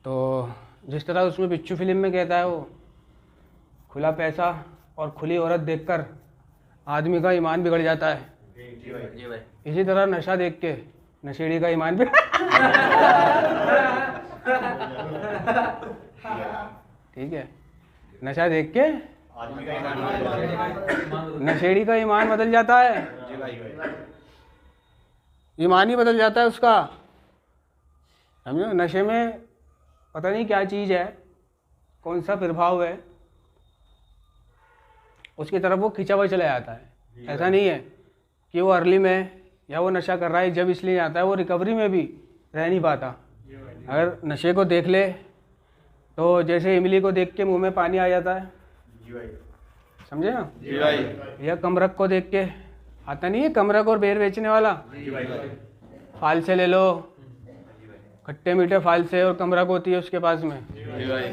तो जिस तरह उसमें बिच्छू फिल्म में कहता है वो, खुला पैसा और खुली औरत देखकर आदमी का ईमान बिगड़ जाता है, जी भाई। इसी तरह नशा देख के नशेड़ी का ईमान भी ठीक है, नशा देख के नशेड़ी का ईमान बदल जाता है, जी भाई। ईमान ही बदल जाता है उसका। समझो, नशे में पता नहीं क्या चीज़ है, कौन सा प्रभाव है, उसकी तरफ वो खिंचा हुआ चला जाता है। ऐसा नहीं है कि वो अर्ली में या वो नशा कर रहा है जब इसलिए आता है, वो रिकवरी में भी रह नहीं पाता। अगर नशे को देख ले तो जैसे इमली को देख के मुंह में पानी आ जाता है, समझे ना? जी भाई। या कमरक को देख के आता नहीं है, कमरक और बेर बेचने वाला, फाल से ले लो, खट्टे मीठे फाल से, और कमरक होती है उसके पास में, जी भाई।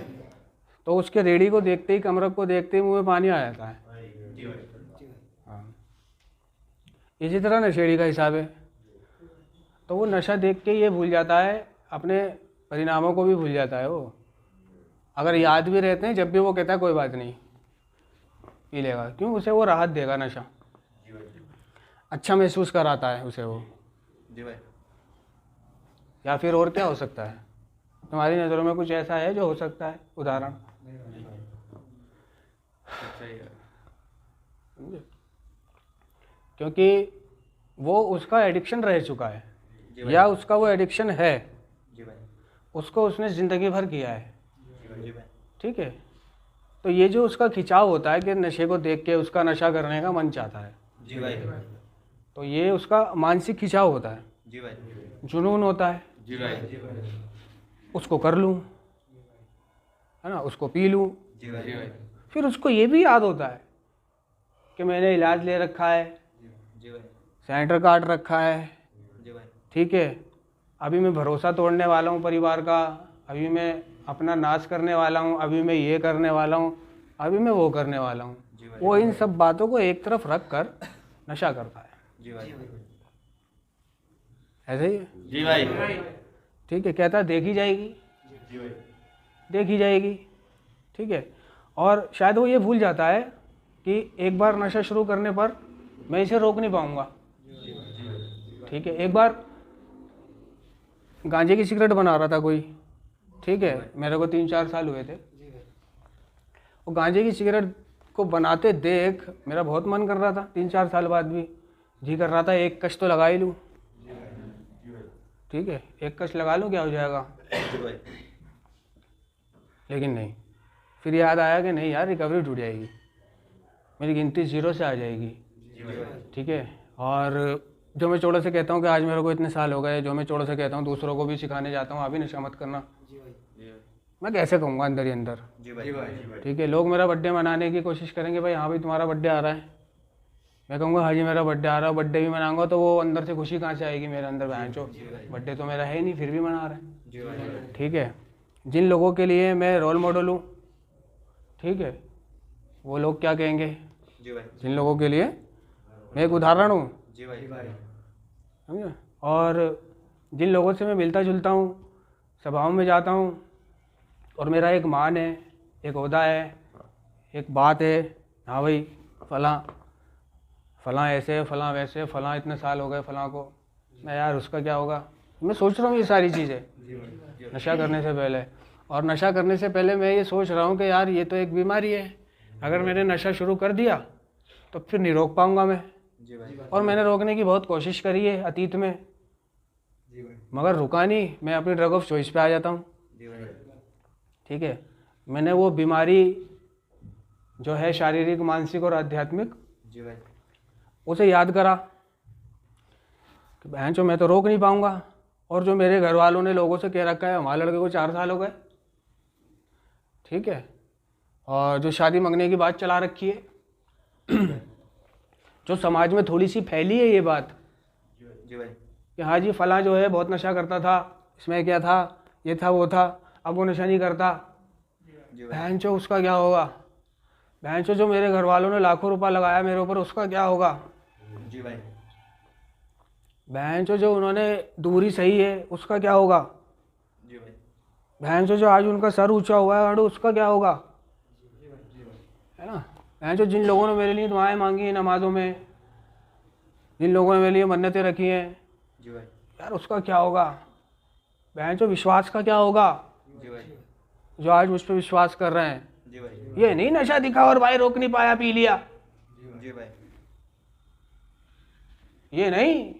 तो उसके रेड़ी को देखते ही, कमरक को देखते ही मुंह में पानी आ जाता है। हाँ, इसी तरह नशेड़ी का हिसाब है। तो वो नशा देख के ये भूल जाता है, अपने परिणामों को भी भूल जाता है। वो अगर याद भी रहते हैं, जब भी वो कहता है कोई बात नहीं, पी लेगा, क्यों? उसे वो राहत देगा नशा, अच्छा महसूस कराता है उसे वो। जी भाई। या फिर और क्या हो सकता है? तुम्हारी नज़रों में कुछ ऐसा है जो हो सकता है, उदाहरण? समझे? क्योंकि वो उसका एडिक्शन रह चुका है, या उसका वो एडिक्शन है, जी भाई। उसको उसने ज़िंदगी भर किया है। जी भाई। ठीक है, तो ये जो उसका खिंचाव होता है कि नशे को देख के उसका नशा करने का मन चाहता है, जी भाई। तो ये उसका मानसिक खिंचाव होता है, जी भाई। जुनून होता है, जी भाई। उसको कर लूँ, है ना, उसको पी लूँ। जी भाई। फिर उसको ये भी याद होता है कि मैंने इलाज ले रखा है, जी भाई। सेंटर काट रखा है, जी भाई। ठीक है, अभी मैं भरोसा तोड़ने वाला हूँ परिवार का, अभी मैं अपना नाश करने वाला हूँ, अभी मैं ये करने वाला हूँ, अभी मैं वो करने वाला हूँ। जी भाई। वो इन सब बातों को एक तरफ रख कर नशा करता है। जी भाई। ऐसे ही है? जी भाई। ठीक है, कहता है देखी जाएगी, देखी जाएगी, ठीक है। और शायद वो ये भूल जाता है कि एक बार नशा शुरू करने पर मैं इसे रोक नहीं पाऊंगा। ठीक है, एक बार गांजे की सिगरेट बना रहा था कोई, ठीक है, मेरे को 3-4 साल हुए थे। वो गांजे की सिगरेट को बनाते देख मेरा बहुत मन कर रहा था, 3-4 साल बाद भी जी कर रहा था एक कश तो लगा ही लूँ। ठीक है, एक कश लगा लूँ, क्या हो जाएगा? जी भाई। लेकिन नहीं, फिर याद आया कि नहीं यार, रिकवरी टूट जाएगी, मेरी गिनती 0 से आ जाएगी। ठीक है, और जो मैं चोड़ों से कहता हूँ कि आज मेरे को इतने साल हो गए, जो मैं चोड़ों से कहता हूँ दूसरों को भी सिखाने जाता हूँ, अभी नशा मत करना, मैं कैसे कहूँगा अंदर ही अंदर? जी भाई। ठीक है, लोग मेरा बर्थडे मनाने की कोशिश करेंगे, भाई हाँ भाई तुम्हारा बर्थडे आ रहा है, मैं कहूँगा हाँ जी मेरा बर्थडे आ रहा है, बर्थडे भी मनाऊंगा, तो वो अंदर से खुशी कहाँ से आएगी मेरे अंदर? बहनचो, बर्थडे तो मेरा है ही नहीं, फिर भी मना रहे हैं। जी भाई। ठीक है, जिन लोगों के लिए मैं रोल मॉडल हूँ, ठीक है, वो लोग क्या कहेंगे? जी भाई। जिन लोगों के लिए मैं एक उदाहरण हूँ, जी भाई। समझे, और जिन लोगों से मैं मिलता जुलता हूँ, सभाओं में जाता हूँ, और मेरा एक मान है, एक ओहदा है, एक बात है, हाँ भाई फलां फलां ऐसे, फलां वैसे, फलां इतने साल हो गए फलां को, मैं यार उसका क्या होगा? मैं सोच रहा हूँ ये सारी चीज़ें नशा करने से पहले। और नशा करने से पहले मैं ये सोच रहा हूँ कि यार ये तो एक बीमारी है, अगर मैंने नशा शुरू कर दिया तो फिर नहीं रोक पाऊँगा मैं। जी भाई। और मैंने रोकने की बहुत कोशिश करी है अतीत में, मगर रुका नहीं, मैं अपनी ड्रग ऑफ चॉइस पे आ जाता हूँ। जी भाई। ठीक है, मैंने वो बीमारी जो है शारीरिक, मानसिक और आध्यात्मिक, जी भाई। उसे याद करा कि बहन चो मैं तो रोक नहीं पाऊंगा। और जो मेरे घर वालों ने लोगों से कह रखा है, हमारे लड़के को 4 साल हो गए, ठीक है, और जो शादी मंगने की बात चला रखी है जो समाज में थोड़ी सी फैली है ये बात जी भाई। कि हाँ जी फलां जो है बहुत नशा करता था, इसमें क्या था, ये था वो था, अब वो नशा नहीं करता, जी भाई। बहन चो उसका क्या होगा? बहन चो जो मेरे घर वालों ने लाखों रुपया लगाया मेरे ऊपर, उसका क्या होगा? जी भाई। बहन चो जो उन्होंने दूरी सही है, उसका क्या होगा? जी भाई। बहन जो आज उनका सर ऊंचा हुआ है अड़ो उसका क्या होगा, है ना। बहन जिन लोगों ने मेरे लिए दुआएं मांगी हैं नमाजों में, जिन लोगों ने मेरे लिए मन्नतें रखी हैं जी भाई, यार उसका क्या होगा। बहन विश्वास का क्या होगा, जी भाई, जो आज मुझ पर विश्वास कर रहे हैं। जी भाई, ये नहीं नशा दिखा और भाई रोक नहीं पाया पी लिया, जी भाई, ये नहीं।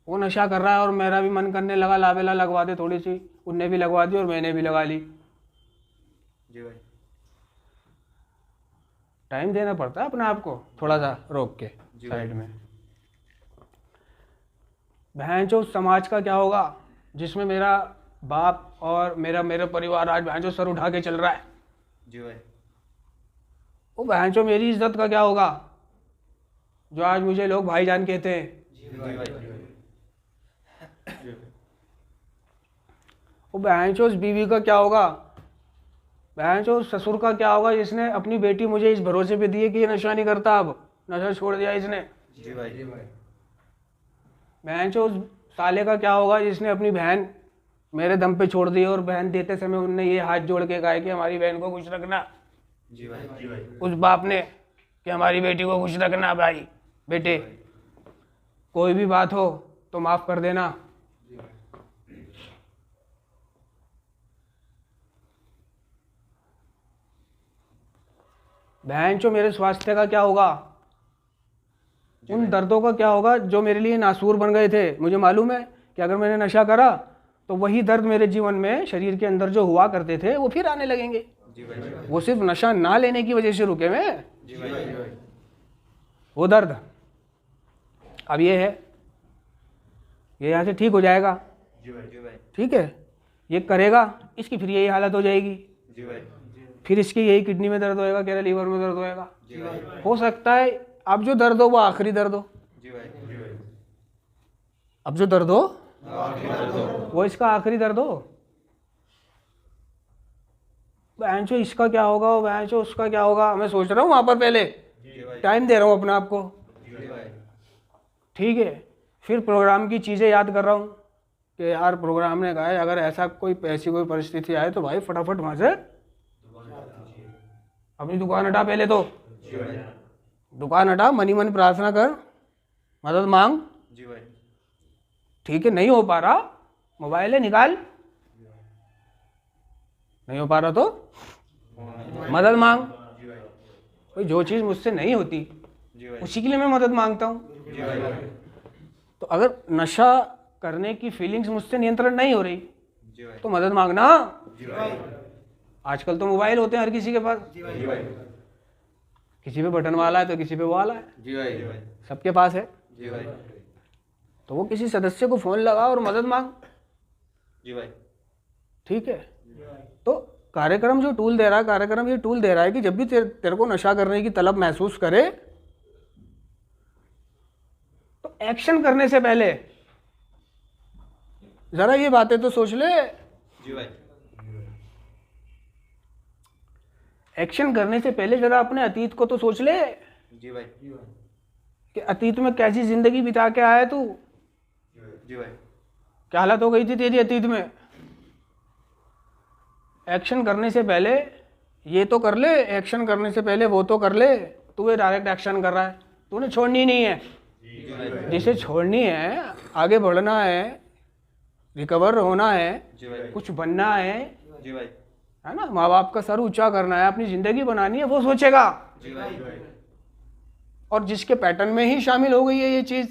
वो नशा कर रहा है और मेरा भी मन करने लगा लावेला लगवा दे थोड़ी सी, उनने भी लगवा दी और मैंने भी लगा ली। जी भाई, टाइम देना पड़ता है अपने आप को थोड़ा सा रोक के साइड में। बहन समाज का क्या होगा जिसमें मेरा बाप और मेरा परिवार आज बहन सर उठा के चल रहा है। जी भाई, वो बहन मेरी इज्जत का क्या होगा, जो आज मुझे लोग भाईजान कहते हैं। जी भाई, वो बहन उस बीवी का क्या होगा, बहन उस ससुर का क्या होगा जिसने अपनी बेटी मुझे इस भरोसे पे दी है कि ये नशा नहीं करता, अब नशा छोड़ दिया इसने। जी भाई, बहन उस साले का क्या होगा जिसने अपनी बहन मेरे दम पे छोड़ दी और बहन देते समय उनने ये हाथ जोड़ के कहा कि हमारी बहन को खुश रखना। जी भाई, उस बाप ने कि हमारी बेटी को खुश रखना भाई, बेटे कोई भी बात हो तो माफ कर देना। बहन मेरे स्वास्थ्य का क्या होगा, उन दर्दों का क्या होगा जो मेरे लिए नासूर बन गए थे। मुझे मालूम है कि अगर मैंने नशा करा तो वही दर्द मेरे जीवन में शरीर के अंदर जो हुआ करते थे वो फिर आने लगेंगे। जी भाई, वो सिर्फ नशा ना लेने की वजह से रुके मैं, जी भाई, वो दर्द अब ये है, ये यहाँ से ठीक हो जाएगा, जी भाई, जी भाई, ठीक है। ये करेगा इसकी फिर यही हालत हो जाएगी, जी भाई, फिर इसकी यही किडनी में दर्द होएगा, कह लीवर में दर्द होएगा। जी भाई, हो सकता है अब जो दर्द हो वो आखिरी दर्द हो, जी भाई, जी भाई, अब जो दर्द हो वो इसका आखिरी दर्द हो। बहनचो इसका क्या होगा, वो बहनचो उसका क्या होगा, मैं सोच रहा हूँ वहां पर पहले जी भाई, टाइम दे रहा हूँ अपने आप को, जी भाई, ठीक है। फिर प्रोग्राम की चीज़ें याद कर रहा हूँ कि यार प्रोग्राम ने कहा है अगर ऐसा ऐसी कोई परिस्थिति आए तो भाई फटाफट वहाँ से अपनी दुकान हटा, पहले तो जी भाई, दुकान हटा, मनी मन प्रार्थना कर, मदद मांग, जी भाई, ठीक है। नहीं हो पा रहा मोबाइल है निकाल, नहीं हो पा रहा तो मदद मांग। जी भाई, भाई जो चीज़ मुझसे नहीं होती जी भाई, उसी के लिए मैं मदद मांगता हूँ। जी भाई, तो अगर नशा करने की फीलिंग्स मुझसे नियंत्रण नहीं हो रही जी भाई, तो मदद मांगना। जी भाई, आजकल तो मोबाइल होते हैं हर किसी के पास, जी भाई, किसी पे बटन वाला है तो किसी पे वो वाला है, जी भाई, जी भाई, सबके पास है। जी भाई, तो वो किसी सदस्य को फ़ोन लगा और मदद मांग, जी भाई, ठीक है। तो कार्यक्रम जो टूल दे रहा है, कार्यक्रम ये टूल दे रहा है कि जब भी तेरे को नशा करने की तलब महसूस करे तो एक्शन करने से पहले जरा ये बातें तो सोच ले। जी भाई, एक्शन करने से पहले जरा अपने अतीत को तो सोच ले जी भाई, कि अतीत में कैसी जिंदगी बिता के आया तू, जी भाई, क्या हालत हो गई थी तेरी अतीत में। एक्शन करने से पहले ये तो कर ले, एक्शन करने से पहले वो तो कर ले। तू ये डायरेक्ट एक्शन कर रहा है, तूने छोड़नी नहीं है। जी भाई, जिसे छोड़नी है, आगे बढ़ना है, रिकवर होना है, जी भाई, कुछ बनना है जी भाई, ना, माँ बाप का सर ऊंचा करना है, अपनी ज़िंदगी बनानी है, वो सोचेगा। जी भाई, और जिसके पैटर्न में ही शामिल हो गई है ये चीज़,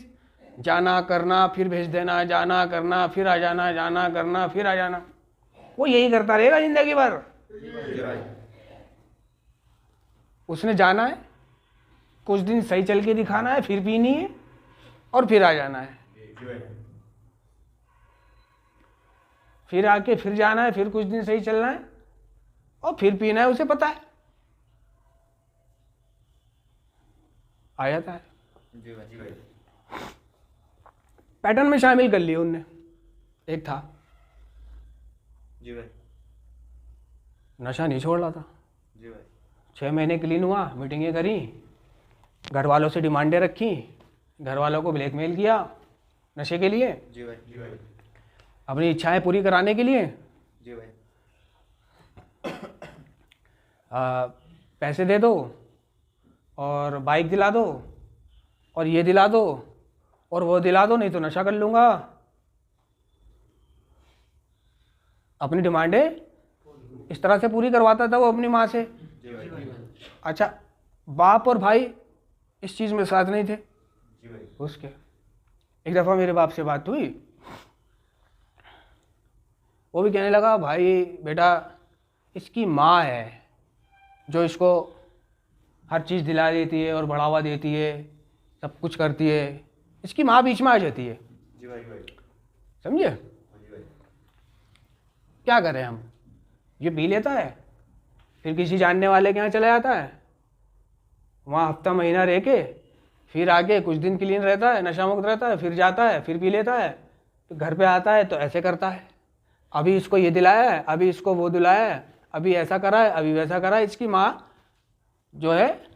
जाना करना फिर भेज देना, जाना करना फिर आ जाना, जाना करना फिर आ जाना, वो यही करता रहेगा ज़िंदगी भर। जी भाई, उसने जाना है, कुछ दिन सही चल के दिखाना है, फिर पीनी है और फिर आ जाना है, जी भाई, फिर आके फिर जाना है, फिर कुछ दिन सही चलना है और फिर पीना है, उसे पता है आ जाता है। जी भाई, जी भाई, पैटर्न में शामिल कर लिया उनने। एक था जी भाई, नशा नहीं छोड़ रहा था, जी भाई, 6 महीने क्लीन हुआ, मीटिंगें करी, घर वालों से डिमांडें रखी, घर वालों को ब्लैकमेल किया नशे के लिए। जी भाई, जी भाई, अपनी इच्छाएं पूरी कराने के लिए जी भाई। पैसे दे दो और बाइक दिला दो और ये दिला दो और वो दिला दो, नहीं तो नशा कर लूँगा। अपनी डिमांडें इस तरह से पूरी करवाता था वो अपनी माँ से। जी भाई। अच्छा, बाप और भाई इस चीज़ में साथ नहीं थे जी भाई। उसके। एक दफ़ा मेरे बाप से बात हुई, वो भी कहने लगा, भाई बेटा इसकी माँ है जो इसको हर चीज़ दिला देती है और बढ़ावा देती है, सब कुछ करती है, इसकी माँ बीच में आ जाती है। जी भाई। समझे? जी भाई। क्या करें हम? ये पी लेता है, फिर किसी जानने वाले के यहाँ चला जाता है, वहाँ हफ्ता महीना रह के फिर आगे कुछ दिन क्लीन रहता है, नशा मुक्त रहता है, फिर जाता है, फिर पी लेता है, तो घर पे आता है तो ऐसे करता है, अभी इसको ये दिलाया है, अभी इसको वो दिलाया है, अभी ऐसा करा है, अभी वैसा करा है। इसकी माँ जो है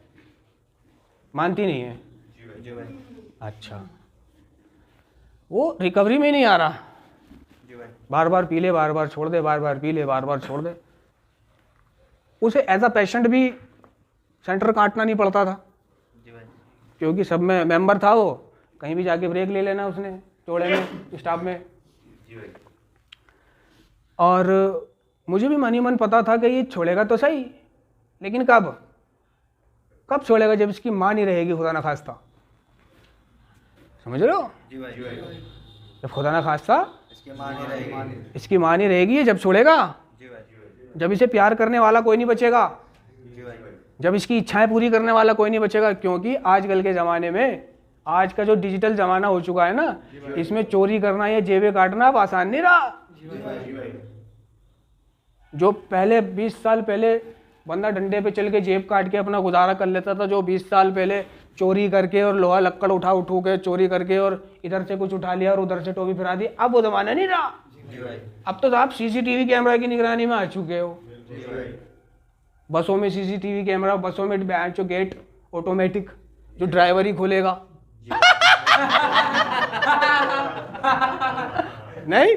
मानती नहीं है। जी भाई। जी भाई। अच्छा, वो रिकवरी में नहीं आ रहा, जी भाई। बार बार पी ले, बार बार छोड़ दे, बार बार पी ले, बार बार छोड़ दे। उसे एज अ पेशेंट भी सेंटर काटना नहीं पड़ता था, जी भाई। क्योंकि सब में मेंबर था वो, कहीं भी जाके ब्रेक ले लेना उसने, चौड़े में, स्टाफ में। जी भाई। और मुझे भी मन ही मन पता था कि ये छोड़ेगा तो सही, लेकिन कब छोड़ेगा? जब इसकी माँ नहीं रहेगी, खुदा ना खास्ता। समझ रहे हो? जी भाई। जी भाई। जब खुदा ना खास्ता इसकी माँ नहीं रहेगी। इसकी माँ नहीं रहेगी, ये जब छोड़ेगा, जी भाई। जब इसे प्यार करने वाला कोई नहीं बचेगा, जी भाई। जब इसकी इच्छाएं पूरी करने वाला कोई नहीं बचेगा। क्योंकि आजकल के ज़माने में, आज का जो डिजिटल ज़माना हो चुका है ना, इसमें चोरी करना या जेबें काटना अब आसान नहीं रहा। जी भाई। जो पहले 20 साल पहले बंदा डंडे पे चल के जेब काट के अपना गुजारा कर लेता था, जो 20 साल पहले चोरी करके और लोहा लक्कड़ उठा के चोरी करके और इधर से कुछ उठा लिया और उधर से टोपी फिरा दी, अब वो ज़माना नहीं रहा। जी भाई। अब तो आप सीसीटीवी कैमरा की निगरानी में आ चुके हो। जी भाई। बसों में सीसीटीवी कैमरा, बसों में जो गेट ऑटोमेटिक, जो ड्राइवर ही खोलेगा। नहीं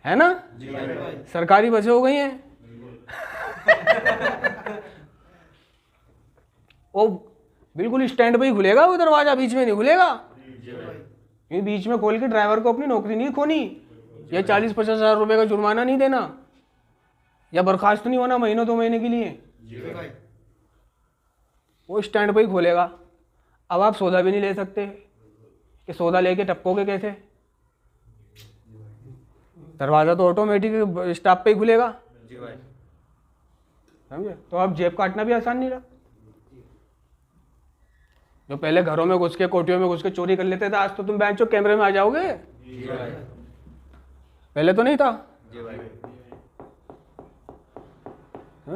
है ना? जी भाई। सरकारी बसें हो गई हैं, वो बिल्कुल स्टैंड पे ही खुलेगा वो दरवाजा, बीच में नहीं खुलेगा। क्योंकि बीच में खोल के ड्राइवर को अपनी नौकरी नहीं खोनी, या 40-50 हज़ार रुपये का जुर्माना नहीं देना, या बर्खास्त नहीं होना महीनों 2 महीने के लिए। जी भाई। वो स्टैंड पे ही खोलेगा। अब आप सौदा भी नहीं ले सकते कि सौदा लेके टपकोगे कैसे? दरवाज़ा तो ऑटोमेटिक स्टॉप पे ही खुलेगा। जी भाई। समझे? तो अब जेब काटना भी आसान नहीं रहा। जो पहले घरों में घुस के, कोठियों में घुस के चोरी कर लेते थे, आज तो तुम बैंक चो कैमरे में आ जाओगे। जी भाई। पहले तो नहीं था। जी भाई।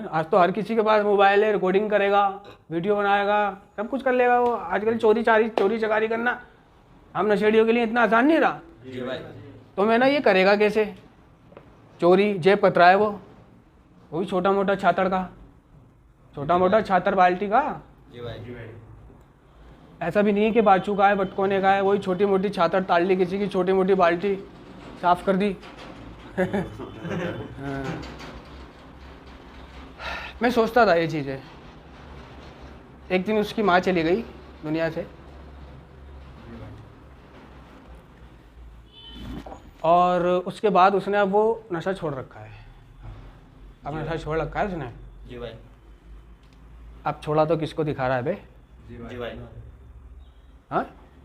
आज तो हर किसी के पास मोबाइल है, रिकॉर्डिंग करेगा, वीडियो बनाएगा, सब कुछ कर लेगा वो। आजकल चोरी चकारी करना हम नशेड़ियों के लिए इतना आसान नहीं रहा। जी भाई। तो मैं ना, ये करेगा कैसे? चोरी, जेब कतरा है वो भी छोटा मोटा छातर का, छोटा मोटा छातर बाल्टी का। जी भाई। ऐसा भी नहीं है कि बाचू का है, बटकोने का है, वही छोटी मोटी छातर ताड़ ली किसी की, छोटी मोटी बाल्टी साफ कर दी। हाँ। मैं सोचता था ये चीज़ें। एक दिन उसकी माँ चली गई दुनिया से, और उसके बाद उसने अब वो नशा छोड़ रखा है। अब नशा छोड़ रखा है उसने। जी भाई। अब छोड़ा तो किसको दिखा रहा है बे? जी भाई। हाँ,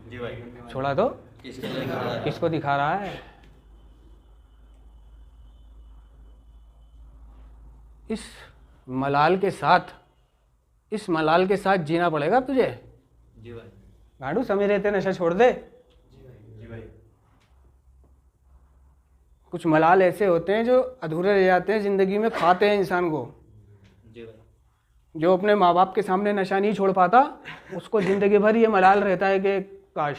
जी भाई। छोड़ा तो किसके लिए कर रहा है? किसको दिखा रहा है? इस मलाल के साथ जीना पड़ेगा तुझे। जी भाई। गाड़ू समय रहते नशा छोड़ दे। जी भाई। कुछ मलाल ऐसे होते हैं जो अधूरे रह जाते हैं ज़िंदगी में, खाते हैं इंसान को। जी भाई। जो अपने माँ बाप के सामने नशा नहीं छोड़ पाता, उसको ज़िंदगी भर ये मलाल रहता है कि काश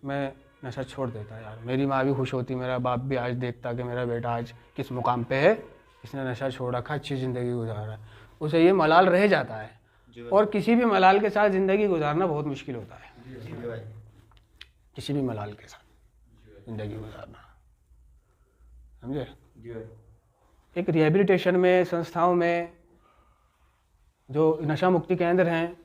मैं नशा छोड़ देता यार, मेरी माँ भी खुश होती, मेरा बाप भी आज देखता कि मेरा बेटा आज किस मुकाम पे है, इसने नशा छोड़ रखा, अच्छी ज़िंदगी गुजार रहा है। उसे ये मलाल रह जाता है। जी भाई। और किसी भी मलाल के साथ ज़िंदगी गुजारना बहुत मुश्किल होता है, जी भाई। किसी भी मलाल के साथ ज़िंदगी गुजारना, समझे। जी भाई। एक रिहेबिलिटेशन में, संस्थाओं में, जो नशा मुक्ति केंद्र हैं,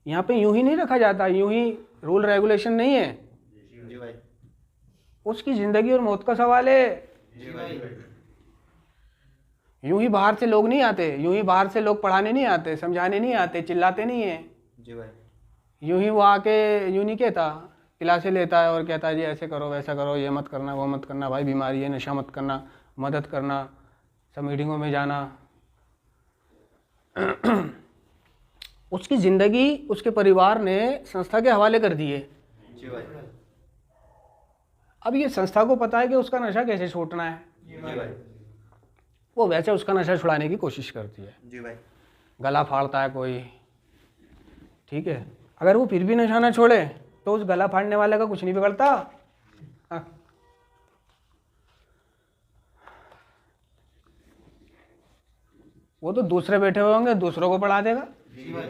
यहाँ पे यूं ही नहीं रखा जाता, यूं ही रूल रेगुलेशन नहीं है, जी भाई। उसकी ज़िंदगी और मौत का सवाल है। जी भाई। यूं ही बाहर से लोग नहीं आते, यूं ही बाहर से लोग पढ़ाने नहीं आते, समझाने नहीं आते, चिल्लाते नहीं हैं। जी भाई। यूं ही वो आके यूं नहीं कहता, क्लासे लेता है और कहता है जी ऐसे करो वैसा करो, ये मत करना वो मत करना, भाई बीमारी है, नशा मत करना, मदद करना, सब मीटिंगों में जाना। उसकी ज़िंदगी उसके परिवार ने संस्था के हवाले कर दी है। जी भाई। अब ये संस्था को पता है कि उसका नशा कैसे छूटना है, जी भाई। वो वैसे उसका नशा छुड़ाने की कोशिश करती है। जी भाई। गला फाड़ता है कोई, ठीक है, अगर वो फिर भी नशा ना छोड़े तो उस गला फाड़ने वाले का कुछ नहीं बिगड़ता। हाँ। वो तो दूसरे बैठे हुए होंगे, दूसरों को पढ़ा देगा। जी भाई।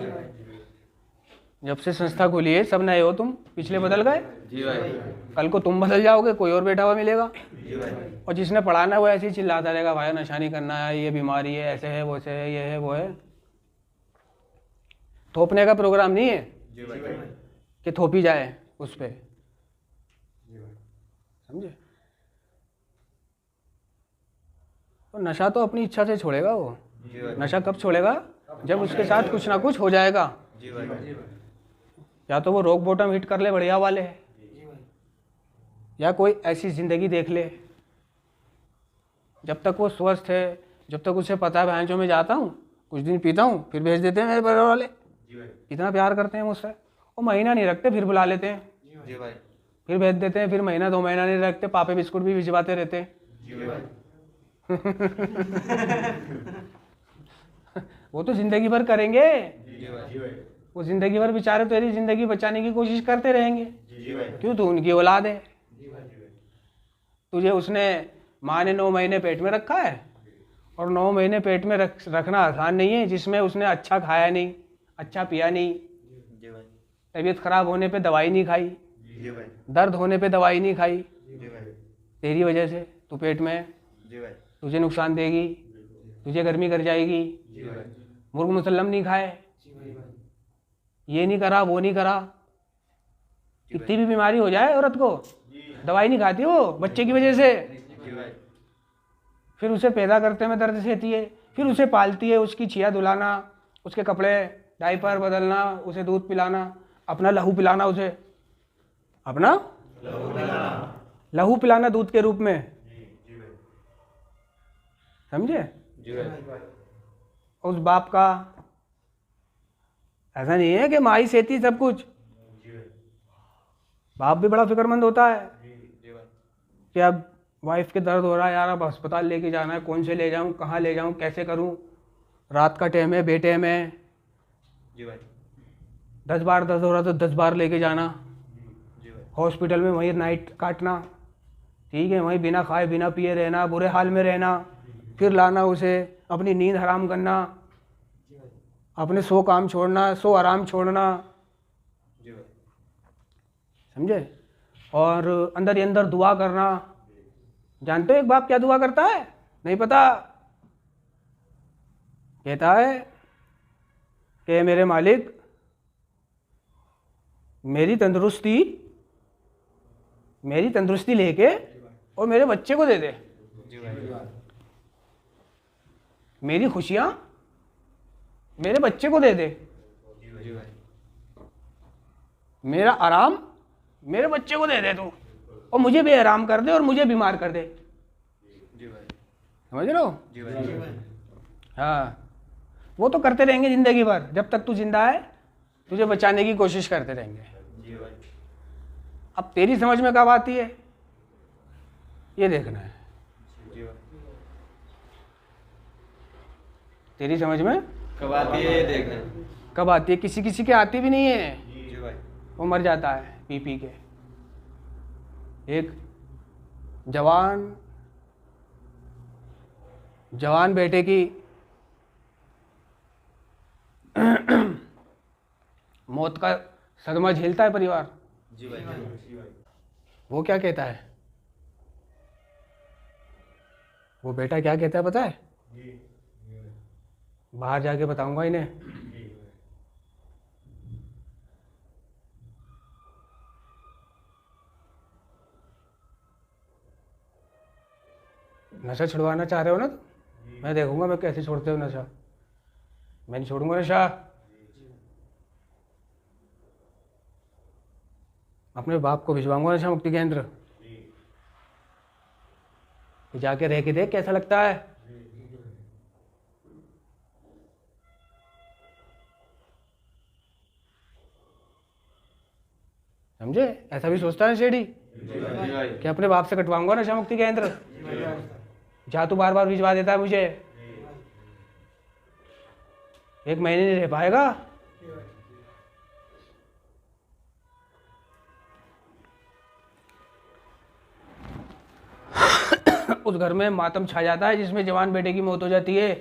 जब से संस्था खुली है सब नए हो तुम, पिछले बदल गए, जी भाई। कल को तुम बदल जाओगे, कोई और बैठा हुआ मिलेगा। जी भाई। और जिसने पढ़ाना है वो ऐसे ही चिल्लाता रहेगा, भाई नशा नहीं करना है, ये बीमारी है, ऐसे है वैसे है, ये है वो है। थोपने का प्रोग्राम नहीं है जी भाई। कि थोपी जाए उस पर, समझे। तो नशा तो अपनी इच्छा से छोड़ेगा वो। जी भाई। नशा कब छोड़ेगा, जब उसके साथ कुछ ना कुछ हो जाएगा। जी भाई। या तो वो रॉक बॉटम हिट कर ले बढ़िया वाले, या कोई ऐसी ज़िंदगी देख ले। जब तक वो स्वस्थ है, जब तक उसे पता है भैंसों में जाता हूँ, कुछ दिन पीता हूँ, फिर भेज देते हैं मेरे परिवार वाले। इतना प्यार करते हैं मुझसे, वो महीना नहीं रखते फिर बुला लेते हैं, जी भाई। फिर भेज देते हैं, फिर महीना 2 महीना नहीं रखते, पापे बिस्कुट भी भिजवाते रहते हैं। जी भाई। वो तो ज़िंदगी भर करेंगे, जी भाई। वो ज़िंदगी भर बेचारे तेरी ज़िंदगी बचाने की कोशिश करते रहेंगे। जी भाई। क्यों, तू उनकी औलाद है। तुझे उसने माँ ने 9 महीने पेट में रखा है, और 9 महीने पेट में रखना आसान नहीं है, जिसमें उसने अच्छा खाया नहीं, अच्छा पिया नहीं, जी भाई। तबीयत खराब होने पे दवाई नहीं खाई, जी भाई। दर्द होने पे दवाई नहीं खाई, जी भाई। तेरी वजह से तू पेट में, जी भाई। तुझे नुकसान देगी, तुझे गर्मी कर जाएगी। जी भाई। मुर्ग मुसल्लम नहीं खाए, ये नहीं करा वो नहीं करा, कितनी भी बीमारी हो जाए औरत को, दवाई नहीं खाती वो बच्चे की वजह से। जी भाई। फिर उसे पैदा करते में दर्द सहती है, फिर उसे पालती है, उसकी छिया धुलाना, उसके कपड़े डायपर बदलना, उसे दूध पिलाना, अपना लहू पिलाना, उसे अपना लहू पिलाना दूध के रूप में, समझे। जी भाई। उस बाप का ऐसा नहीं है कि माँ ही सहती सब कुछ, बाप भी बड़ा फिक्रमंद होता है जी भाई। कि अब वाइफ के दर्द हो रहा है यार, अब अस्पताल लेके जाना है, कौन से ले जाऊं, कहाँ ले जाऊं, कैसे करूं, रात का टाइम है, बेटे में जी भाई। 10 बार दर्द हो रहा तो 10 बार लेके जाना, जी भाई। हॉस्पिटल में वहीं नाइट काटना, ठीक है, वहीं बिना खाए बिना पिए रहना, बुरे हाल में रहना, फिर लाना उसे, अपनी नींद हराम करना, अपने 100 काम छोड़ना, 100 आराम छोड़ना, जी भाई। समझे। और अंदर ही अंदर दुआ करना। जानते हो एक बाप क्या दुआ करता है, नहीं पता, कहता है कि मेरे मालिक मेरी तंदुरुस्ती लेके और मेरे बच्चे को दे दे, जी भाई। मेरी खुशियां मेरे बच्चे को दे दे, जी भाई। मेरा आराम मेरे बच्चे को दे दे तू, और मुझे बेआराम कर दे और मुझे बीमार कर दे। जी भाई। समझ रहे हो। जी भाई। हाँ, वो तो करते रहेंगे ज़िंदगी भर, जब तक तू जिंदा है तुझे बचाने की कोशिश करते रहेंगे। जी भाई। अब तेरी समझ में कब आती है ये देखना है, जी भाई। तेरी समझ में कब आती है ये देखना। कब आती है। किसी किसी के आती भी नहीं है, जी भाई। वो मर जाता है पी पी के। एक जवान बेटे की मौत का सदमा झेलता है परिवार। जी भाई। वो क्या कहता है, वो बेटा क्या कहता है पता है? बाहर जाके बताऊंगा इन्हें। नशा छुड़वाना चाह रहे हो ना, तो मैं देखूंगा मैं कैसे छोड़ते हो नशा। मैं नहीं छोड़ूंगा नशा। अपने बाप को भिजवाऊंगा नशा मुक्ति केंद्र, जाके रह के देख कैसा लगता है। समझे? ऐसा भी सोचता है शेडी कि अपने बाप से कटवाऊंगा नशा मुक्ति केंद्र। जा तू बार बार भिजवा देता है मुझे, 1 महीने नहीं रह पाएगा। उस घर में मातम छा जाता है जिसमें जवान बेटे की मौत हो जाती है।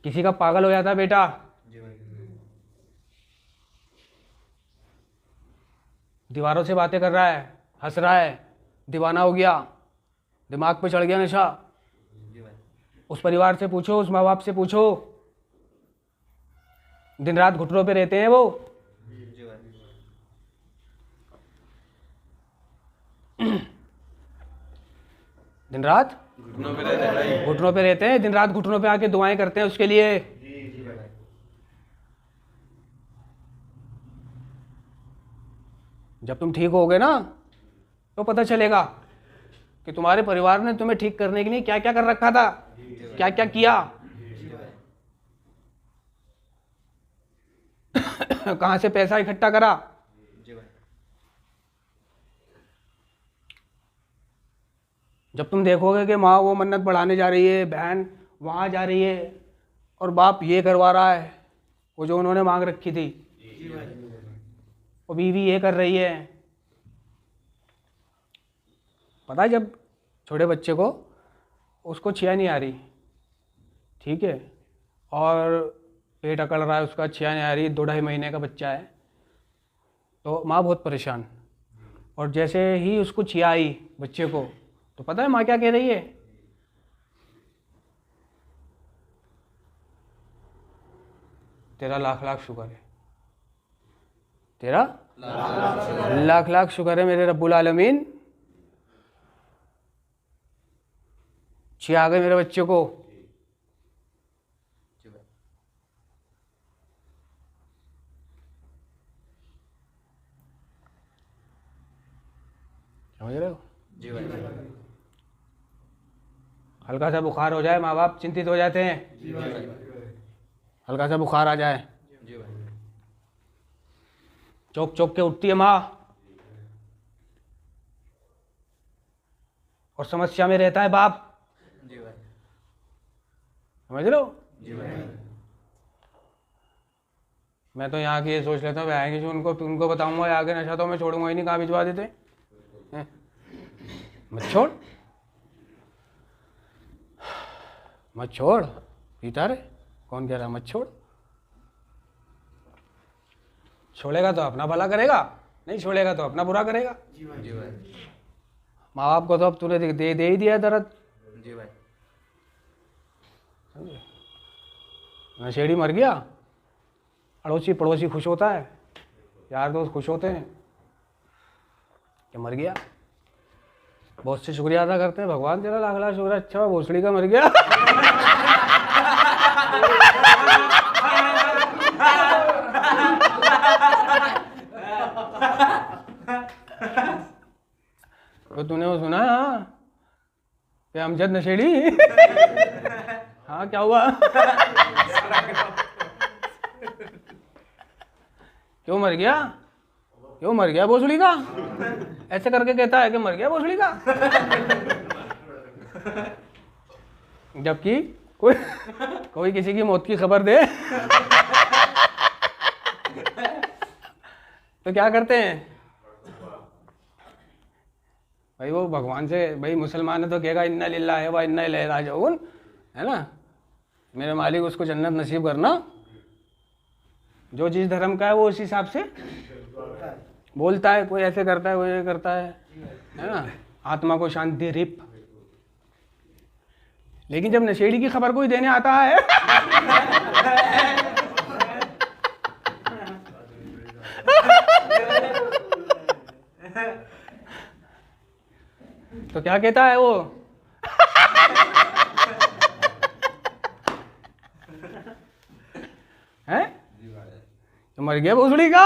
किसी का पागल हो जाता है बेटा, दीवारों से बातें कर रहा है, हंस रहा है, दीवाना हो गया, दिमाग पे चढ़ गया नशा। उस परिवार से पूछो, उस माँ बाप से पूछो, दिन रात घुटनों पे रहते हैं वो। दिन रात घुटनों पे रहते हैं, दिन रात घुटनों पे आके दुआएं करते हैं उसके लिए। जब तुम ठीक होगे ना तो पता चलेगा कि तुम्हारे परिवार ने तुम्हें ठीक करने के लिए क्या क्या कर रखा था, क्या क्या किया, कहां से पैसा इकट्ठा करा। जब तुम देखोगे कि माँ वो मन्नत बढ़ाने जा रही है, बहन वहां जा रही है और बाप ये करवा रहा है वो जो उन्होंने मांग रखी थी, वो बीवी ये कर रही है। पता है जब छोटे बच्चे को उसको छिया नहीं आ रही, ठीक है, और पेट अकड़ रहा है उसका, छिया नहीं आ रही, 2-2.5 महीने का बच्चा है, तो माँ बहुत परेशान। और जैसे ही उसको छिया आई बच्चे को, तो पता है माँ क्या कह रही है? तेरा लाख लाख शुक्र है, तेरा लाख लाख शुक्र है मेरे रब्बुल आलमीन, छिया आ गए मेरे बच्चे को। समझ रहे हो? जी भाई। हल्का सा बुखार हो जाए माँ बाप चिंतित हो जाते हैं, हल्का सा बुखार आ जाए जी भाई। चौक चौक के उठती है माँ, और समस्या में रहता है बाप। जी भाई। समझ रहे हो? जी भाई। मैं तो यहाँ की ये सोच लेता हूँ आएंगे जो उनको बताऊंगा आगे नशा तो मैं छोड़ूंगा ही नहीं, कहाँ भिजवा देते हैं? मत छोड़, मत छोड़, पीता रहे, कौन कह रहा मत छोड़? छोड़ेगा तो अपना भला करेगा, नहीं छोड़ेगा तो अपना बुरा करेगा। जी भाई। माँ बाप को तो अब तूने दे ही दिया दर्द। जी भाई। नशेड़ी मर गया, अड़ोसी पड़ोसी खुश होता है, यार दोस्त खुश होते हैं कि मर गया। बहुत से शुक्रिया अदा करते हैं, भगवान तेरा लाख लाख शुक्र, अच्छा भोसड़ी का मर गया। तो तूने वो सुना हाँ कि अमजद नशेड़ी? हाँ क्या हुआ? क्यों मर गया? क्यों मर गया भोसड़ी का? ऐसे करके कहता है कि मर गया भोसड़ी का, जबकि कोई किसी की मौत की खबर दे तो क्या करते हैं भाई? वो भगवान से, भाई मुसलमान है तो कहेगा इन्ना लिल्लाहि व इन्ना इलैहि राजिऊन, है ना। मेरे मालिक उसको जन्नत नसीब करना। जो जिस धर्म का है वो उस हिसाब से बोलता है, कोई ऐसे करता है, कोई ऐसे करता है ना। आत्मा को शांति रिप। लेकिन जब नशेड़ी की खबर कोई देने आता है तो क्या कहता है वो? हैं? तो मर गया भोसड़ी का।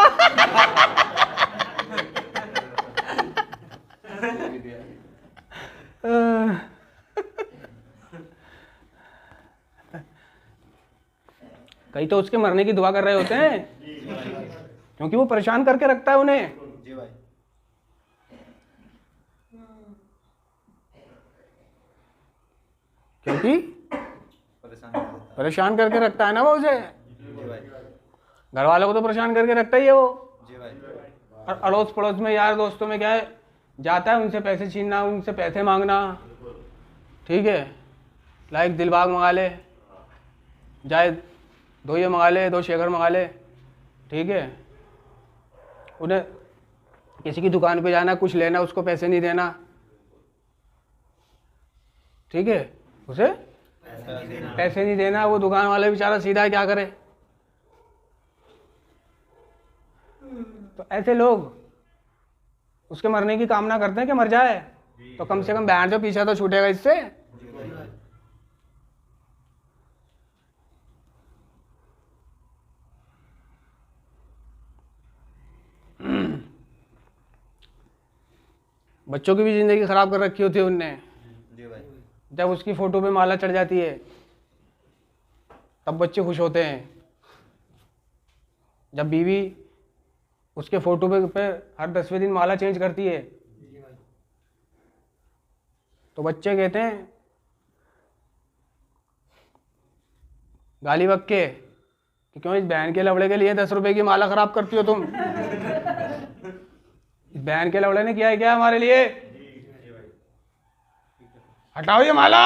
कई तो उसके मरने की दुआ कर रहे होते हैं क्योंकि वो परेशान करके रखता है उन्हें। जी भाई। क्योंकि परेशान करके रखता है ना वो उसे। जी भाई। घर वालों को तो परेशान करके रखता ही है वो। जी भाई। और अड़ोस पड़ोस में यार दोस्तों में क्या है, जाता है उनसे पैसे छीनना, उनसे पैसे मांगना। ठीक है, लाइक दिलबाग मंगा ले, जाए 2 ये मंगा ले, 2 शेखर मंगा ले। ठीक है, उन्हें किसी की दुकान पे जाना, कुछ लेना, उसको पैसे नहीं देना। ठीक है, उसे पैसे नहीं देना। वो दुकान वाला बेचारा सीधा क्या करे। तो ऐसे लोग उसके मरने की कामना करते हैं कि मर जाए, तो कम से कम बैंड जो पीछा तो छूटेगा इससे। बच्चों की भी जिंदगी खराब कर रखी होती है उनने। जी भाई। जब उसकी फोटो पे माला चढ़ जाती है तब बच्चे खुश होते हैं। जब बीवी उसके फोटो पे हर 10वें दिन माला चेंज करती है तो बच्चे कहते हैं गाली बक के कि क्यों इस बहन के लवड़े के लिए 10 रुपए की माला खराब करती हो तुम। इस बहन के लवड़े ने किया है क्या हमारे लिए? हटाओ ये माला।